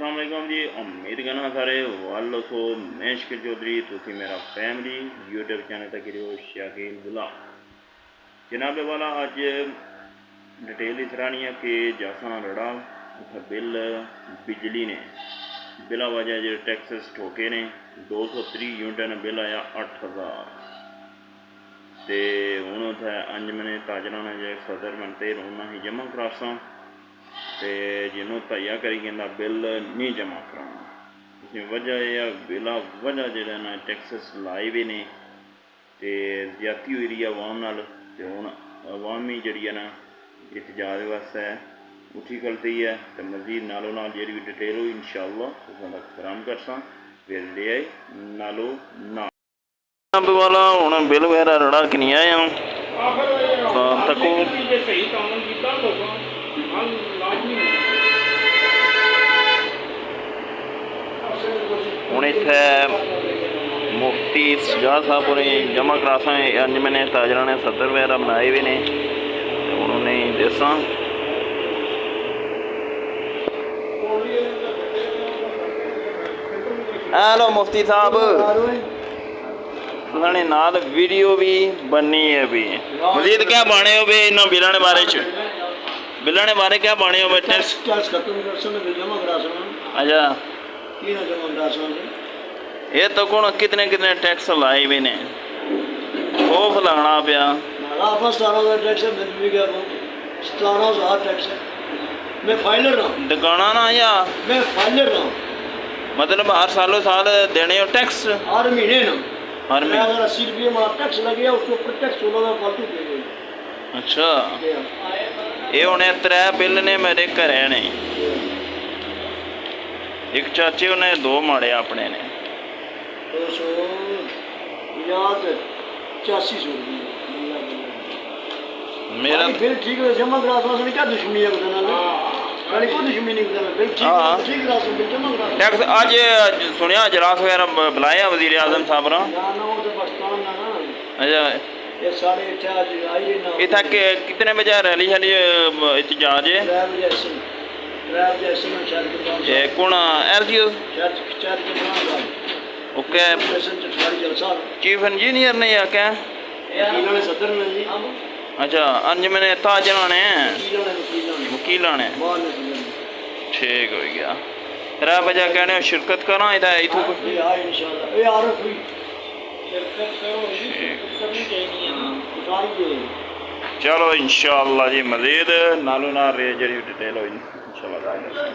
अस्सलाम वालेकुम जी। उम्मीद करना सारे वालों को मैं शिकर चौधरी तुसी मेरा फैमिली यूट्यूब चैनल तक शाकिल बुला जनाब वाला अज डिटेल इस तरह है कि जैसा रड़ा बिल बिजली ने बिला वजह जो टैक्सेस ठोके ने 230 यूनिट ने बिल आया 8000 तो हूँ उत्थे अंजमने ताजरा ने जो सदर बनते उन्हें ही जमा करासा तो जिन्हों तैया करी कहना बिल नहीं जमा कराना वजह यह बिला वजह जो ना टैक्सेस लाए भी ने तो ज्यादती हुई रही है अवाम नाल ते हुण अवामी जी है ना एहतजाज वास्ते उठी खलती है तो मजीद नालों नाल जी भी डिटेल हुई इंशाअल्लाह तुहां तक फराहम करसा फिर ले आए नालों नाल वाला हुण बिल वगैरह रड़ा कि नहीं आया तको हूँ इत्थे मुफ्ती सजाद साहब होरें जमा करासा अंजमने ताजरा ने सदर वगैरह बनाए भी ने हूँ उन्हें दसा हेलो मुफ्ती साहब उन्होंने नाल वीडियो भी बननी है भी मजीद क्या बाने हो भी इन बिलों के बारे बिलों के बारे क्या बाने हो टैक्स अच्छा ये तो कौन कितने कितने टैक्स लाए भी ने खौफ लगना पिया दुकाना ना या मतलब हर सालों साल देने हो टैक्स हर महीने ना हर महीने अगर 80 रुपये में टैक्स लग गया उसके ऊपर टैक्स 16 फालतू पे गई। अच्छा ये उन्हें 3 बिल ने मेरे घरे ने एक चाचे उन्हें 2 माड़े अपने ने 285 मेरा बिल ठीक है जमा करा दो क्या दुश्मनी है कोई दुश्मनी नहीं बिल ठीक करा दो बिल जमा करा टैक्स आज सुनिया इजलास वगैरह बुलाया वजीर आजम साहब ना अच्छा ये सारे इतना कितने बजे रैली शैली एहतजाज है कौन एलजीओ ओके चीफ इंजीनियर ने या क्या अच्छा अंजमने ताजरा ने वकील ने ठीक हो गया 3 बजे कहने शिरकत करा इधर इथों चलो इंशाअल्लाह जी मजीद नालों नाल जी डिटेल हो इंशाअल्लाह।